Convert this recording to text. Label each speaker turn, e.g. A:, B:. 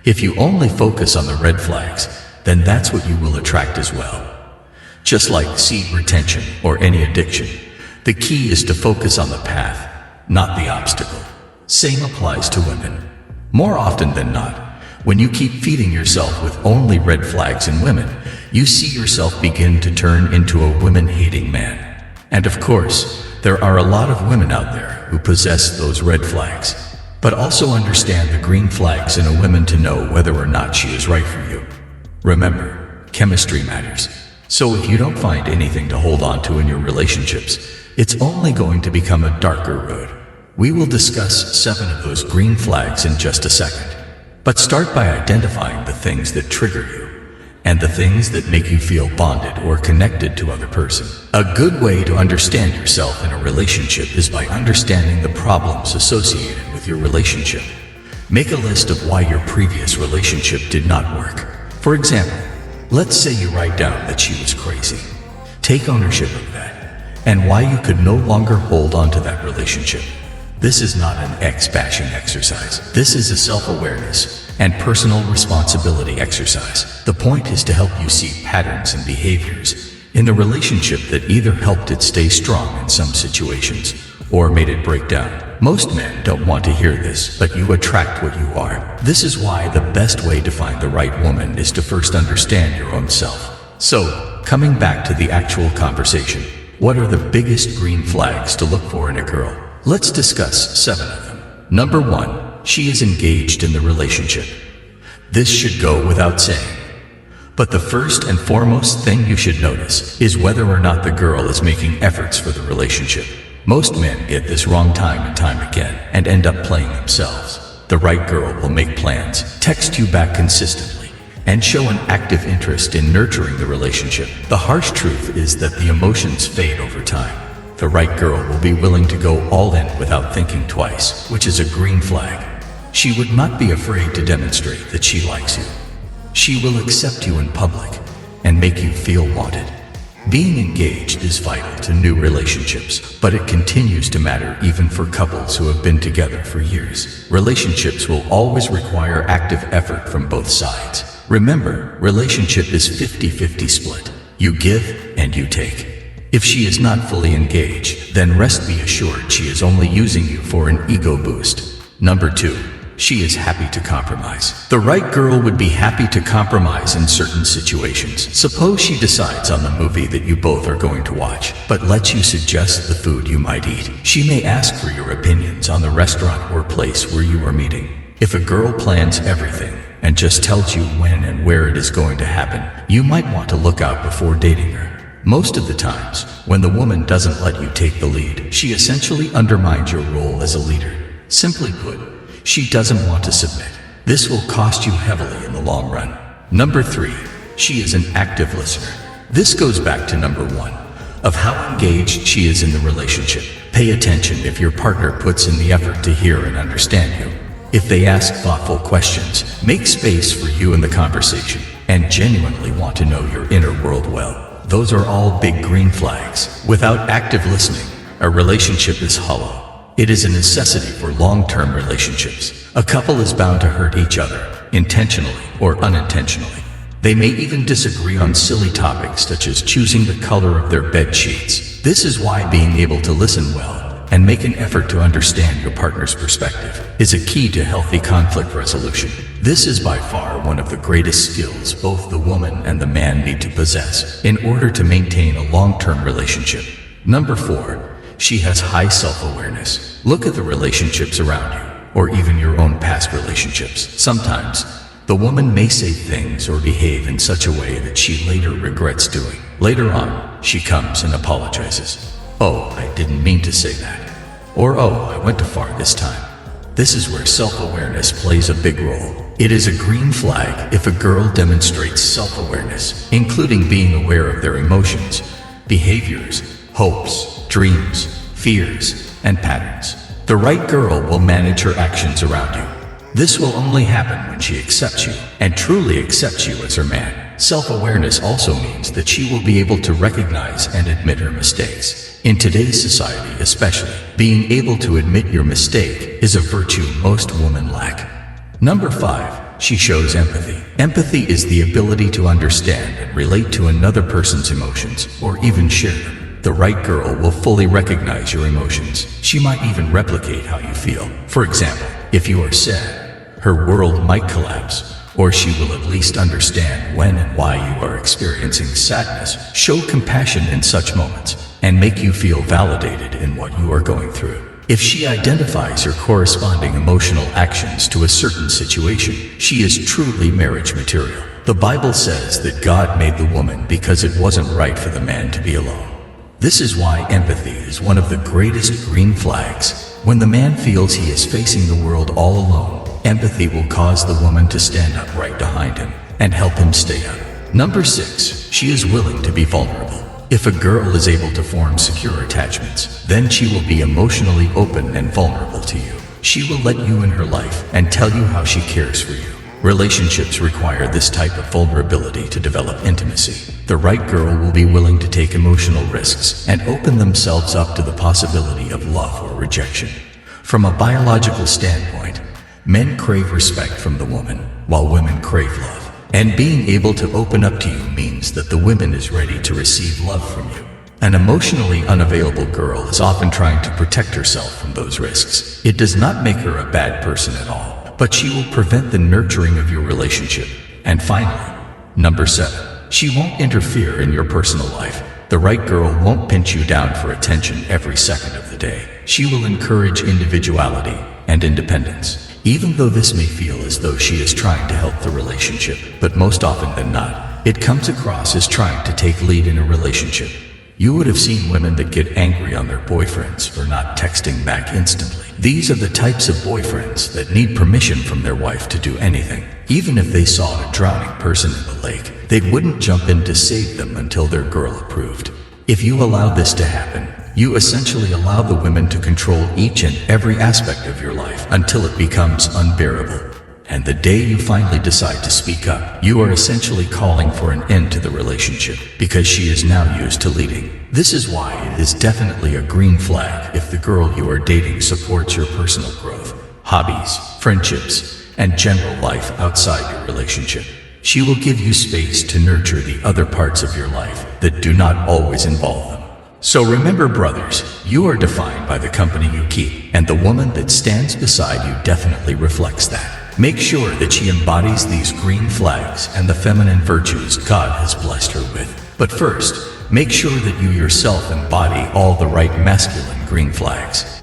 A: If you only focus on the red flags, then that's what you will attract as well. Just like seed retention or any addiction, the key is to focus on the path, not the obstacle. Same applies to women. More often than not, when you keep feeding yourself with only red flags in women, you see yourself begin to turn into a women-hating man. And of course, there are a lot of women out there who possess those red flags, but also understand the green flags in a woman to know whether or not she is right for you. Remember, chemistry matters. So if you don't find anything to hold on to in your relationships, it's only going to become a darker road. We will discuss 7 of those green flags in just a second. But start by identifying the things that trigger you and the things that make you feel bonded or connected to other person. A good way to understand yourself in a relationship is by understanding the problems associated with your relationship. Make a list of why your previous relationship did not work. For example, let's say you write down that she was crazy. Take ownership of that and why you could no longer hold on to that relationship. This is not an ex-bashing exercise. This is a self-awareness and personal responsibility exercise. The point is to help you see patterns and behaviors in the relationship that either helped it stay strong in some situations or made it break down. Most men don't want to hear this, but you attract what you are. This is why the best way to find the right woman is to first understand your own self. So, coming back to the actual conversation, what are the biggest green flags to look for in a girl? Let's discuss 7 of them. Number 1, she is engaged in the relationship. This should go without saying. But the first and foremost thing you should notice is whether or not the girl is making efforts for the relationship. Most men get this wrong time and time again and end up playing themselves. The right girl will make plans, text you back consistently, and show an active interest in nurturing the relationship. The harsh truth is that the emotions fade over time. The right girl will be willing to go all in without thinking twice, which is a green flag. She would not be afraid to demonstrate that she likes you. She will accept you in public and make you feel wanted. Being engaged is vital to new relationships, but it continues to matter even for couples who have been together for years. Relationships will always require active effort from both sides. Remember, relationship is 50-50 split. You give and you take. If she is not fully engaged, then rest be assured she is only using you for an ego boost. Number 2, she is happy to compromise. The right girl would be happy to compromise in certain situations. Suppose she decides on the movie that you both are going to watch, but lets you suggest the food you might eat. She may ask for your opinions on the restaurant or place where you are meeting. If a girl plans everything and just tells you when and where it is going to happen, you might want to look out before dating her. Most of the times, when the woman doesn't let you take the lead, she essentially undermines your role as a leader. Simply put, she doesn't want to submit. This will cost you heavily in the long run. Number 3, she is an active listener. This goes back to number 1, of how engaged she is in the relationship. Pay attention if your partner puts in the effort to hear and understand you. If they ask thoughtful questions, make space for you in the conversation, and genuinely want to know your inner world well. Those are all big green flags. Without active listening, a relationship is hollow. It is a necessity for long-term relationships. A couple is bound to hurt each other, intentionally or unintentionally. They may even disagree on silly topics such as choosing the color of their bed sheets. This is why being able to listen well and make an effort to understand your partner's perspective is a key to healthy conflict resolution. This is by far one of the greatest skills both the woman and the man need to possess in order to maintain a long-term relationship. Number 4, she has high self-awareness. Look at the relationships around you, or even your own past relationships. Sometimes, the woman may say things or behave in such a way that she later regrets doing. Later on, she comes and apologizes. "Oh, I didn't mean to say that." Or, "Oh, I went too far this time." This is where self-awareness plays a big role. It is a green flag if a girl demonstrates self-awareness, including being aware of their emotions, behaviors, hopes, dreams, fears, and patterns. The right girl will manage her actions around you. This will only happen when she accepts you, and truly accepts you as her man. Self-awareness also means that she will be able to recognize and admit her mistakes. In today's society especially, being able to admit your mistake is a virtue most women lack. Number 5, She shows empathy. Empathy is the ability to understand and relate to another person's emotions, or even share them. The right girl will fully recognize your emotions. She might even replicate how you feel. For example, if you are sad, her world might collapse, or she will at least understand when and why you are experiencing sadness, show compassion in such moments, and make you feel validated in what you are going through. If she identifies your corresponding emotional actions to a certain situation, she is truly marriage material. The Bible says that God made the woman because it wasn't right for the man to be alone. This is why empathy is one of the greatest green flags. When the man feels he is facing the world all alone, empathy will cause the woman to stand up right behind him and help him stay up. Number 6, she is willing to be vulnerable. If a girl is able to form secure attachments, then she will be emotionally open and vulnerable to you. She will let you in her life and tell you how she cares for you. Relationships require this type of vulnerability to develop intimacy. The right girl will be willing to take emotional risks and open themselves up to the possibility of love or rejection. From a biological standpoint, men crave respect from the woman, while women crave love. And being able to open up to you means that the woman is ready to receive love from you. An emotionally unavailable girl is often trying to protect herself from those risks. It does not make her a bad person at all, but she will prevent the nurturing of your relationship. And finally, number 7, she won't interfere in your personal life. The right girl won't pinch you down for attention every second of the day. She will encourage individuality and independence. Even though this may feel as though she is trying to help the relationship, but most often than not, it comes across as trying to take lead in a relationship. You would have seen women that get angry on their boyfriends for not texting back instantly. These are the types of boyfriends that need permission from their wife to do anything. Even if they saw a drowning person in the lake, they wouldn't jump in to save them until their girl approved. If you allow this to happen, you essentially allow the women to control each and every aspect of your life until it becomes unbearable. And the day you finally decide to speak up, you are essentially calling for an end to the relationship because she is now used to leading. This is why it is definitely a green flag if the girl you are dating supports your personal growth, hobbies, friendships, and general life outside your relationship. She will give you space to nurture the other parts of your life that do not always involve them. So remember, brothers, you are defined by the company you keep, and the woman that stands beside you definitely reflects that. Make sure that she embodies these green flags and the feminine virtues God has blessed her with. But first, make sure that you yourself embody all the right masculine green flags.